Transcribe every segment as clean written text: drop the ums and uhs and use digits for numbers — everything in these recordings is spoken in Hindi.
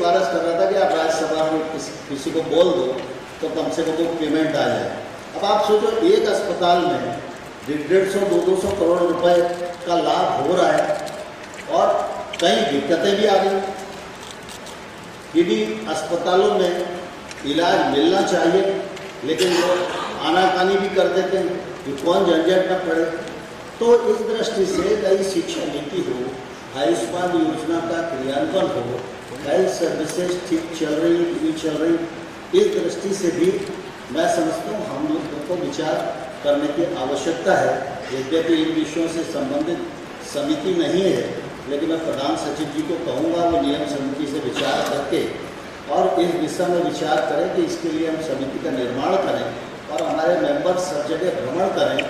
सिफारिश कर रहा था कि आप राज्यसभा में किसी को बोल दो तो कम से कम वो पेमेंट आ जाए। अब आप सोचो, एक अस्पताल में 150-200 करोड़ रुपए का लाभ हो रहा है और कई दिक्कतें भी आ गई। किन्हीं अस्पतालों में इलाज मिलना चाहिए, लेकिन लोग आनाकानी भी कर देते हैं कि कौन झंझट न पड़े। तो इस दृष्टि से नई शिक्षा नीति हो, आयुष्मान योजना का क्रियान्वयन हो, हेल्थ सर्विसेज ठीक चल रही है कि नहीं चल रही, इस दृष्टि से भी मैं समझता हूँ हम लोगों को विचार करने की आवश्यकता है। यद्यपि इन विषयों से संबंधित समिति नहीं है, लेकिन मैं प्रधान सचिव जी को कहूँगा वो नियम समिति से विचार करके और इस दिशा में विचार करें कि इसके लिए हम समिति का निर्माण करें और हमारे मेंबर सब जगह भ्रमण करें,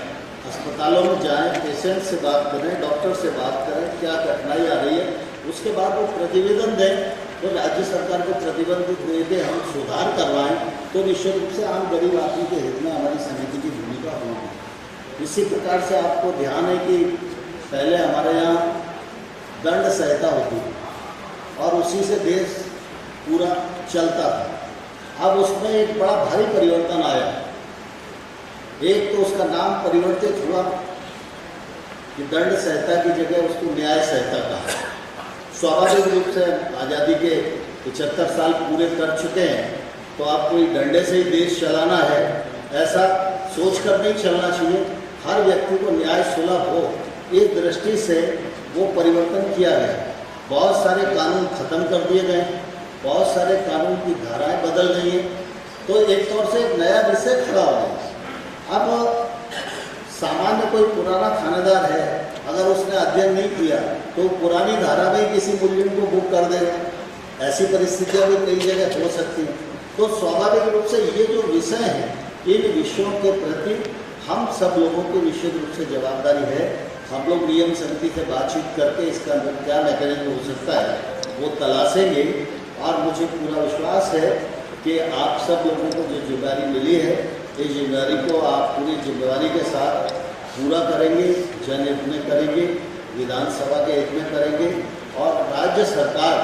अस्पतालों में जाएं, पेशेंट से बात करें, डॉक्टर से बात करें, क्या कठिनाई आ रही है, उसके बाद वो प्रतिवेदन दें। तो राज्य सरकार को प्रतिबंध दे के हम सुधार करवाएं तो निश्चित रूप से आम गरीब आदमी के हित में हमारी समिति की भूमिका होगी। इसी प्रकार से आपको ध्यान है कि पहले हमारे यहाँ दंड संहिता होती और उसी से देश पूरा चलता था। अब उसमें एक बड़ा भारी परिवर्तन आया। एक तो उसका नाम परिवर्तित हुआ कि दंड संहिता की जगह उसको न्याय संहिता कहा। स्वाभाविक रूप से आज़ादी के 75 साल पूरे कर चुके हैं, तो आप कोई डंडे से ही देश चलाना है ऐसा सोचकर नहीं चलना चाहिए। हर व्यक्ति को न्याय सुलभ हो, इस दृष्टि से वो परिवर्तन किया गया। बहुत सारे कानून खत्म कर दिए गए, बहुत सारे कानून की धाराएं बदल गई हैं, तो एक तौर से एक नया विषय खड़ा हो गया। अब सामान्य कोई पुराना थानेदार है, अगर उसने अध्ययन नहीं किया तो पुरानी धारा में किसी मुजरिम को बुक कर देगा। ऐसी परिस्थितियां भी कई जगह हो सकती हैं। तो स्वाभाविक रूप से ये जो विषय हैं, इन विषयों के प्रति हम सब लोगों की निश्चित रूप से जवाबदारी है। हम लोग नियम समिति से बातचीत करके इसका क्या मैकेनिज्म हो सकता है वो तलाशेंगे और मुझे पूरा विश्वास है कि आप सब लोगों को जो जिम्मेदारी मिली है, इस जिम्मेदारी को आप पूरी जिम्मेदारी के साथ पूरा करेंगे, जनहित में करेंगे, विधानसभा के हित में करेंगे और राज्य सरकार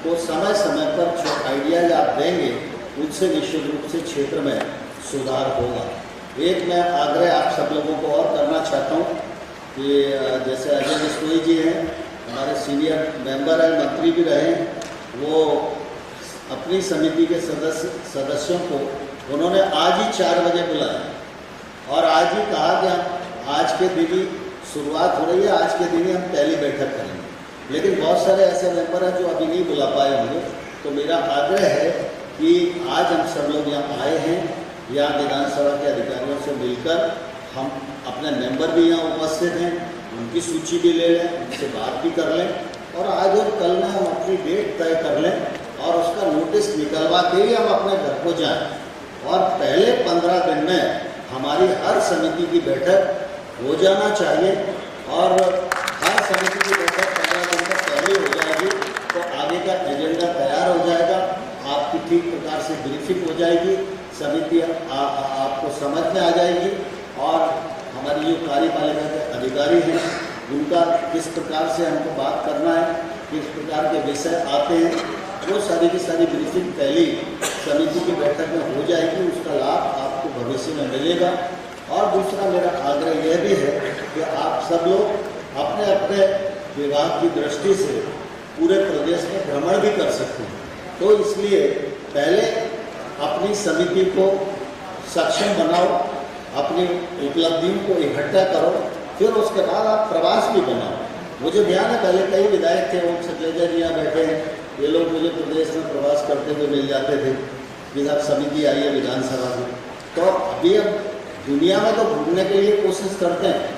को समय समय पर जो आइडियाज आप देंगे उनसे निश्चित रूप से क्षेत्र में सुधार होगा। एक मैं आग्रह आप सब लोगों को और करना चाहता हूँ कि जैसे अजय बिश्नोई जी हैं, हमारे सीनियर मेंबर हैं, मंत्री भी रहे, वो अपनी समिति के सदस्यों को उन्होंने आज ही 4 बजे बुलाया और आज ही कहा कि हम आज के दिन ही शुरुआत हो रही है, आज के दिन ही हम पहली बैठक करेंगे। लेकिन बहुत सारे ऐसे मेंबर हैं जो अभी नहीं बुला पाए होंगे, तो मेरा आग्रह है कि आज हम सब लोग यहाँ आए हैं, यहाँ विधानसभा के अधिकारियों से मिलकर हम अपने मेंबर भी यहाँ उपस्थित हैं, उनकी सूची भी ले लें, उनसे बात भी कर लें और आज और कल में हम अपनी डेट तय कर लें और उसका नोटिस निकलवा के ही हम अपने घर को जाएं और पहले 15 दिन में हमारी हर समिति की बैठक हो जाना चाहिए और हर समिति की बैठक 15 दिन तक पहले हो जाएगी तो आगे का एजेंडा तैयार हो जाएगा, आपकी ठीक प्रकार से ब्रीफिंग हो जाएगी, समिति आपको समझ में आ जाएगी और हमारी जो कार्यपालिका के अधिकारी हैं उनका किस प्रकार से हमको बात करना है, किस प्रकार के विषय आते हैं, वो सारी की सारी ब्रीफिंग पहली समिति की बैठक में हो जाएगी। उसका लाभ आपको भविष्य में मिलेगा। और दूसरा मेरा आग्रह यह भी है कि आप सब लोग अपने अपने विभाग की दृष्टि से पूरे प्रदेश में भ्रमण भी कर सकते हैं। तो इसलिए पहले अपनी समिति को सक्षम बनाओ, अपनी उपलब्धियों को इकट्ठा करो, फिर उसके बाद आप प्रवास भी बनाओ। मुझे ध्यान है पहले कई विधायक थे, वो सचेजा जी यहाँ बैठे हैं, ये लोग मुझे प्रदेश में प्रवास करते हुए मिल जाते थे कि आप समिति आई है विधानसभा में। तो अभी अब दुनिया में तो घूमने के लिए कोशिश करते हैं,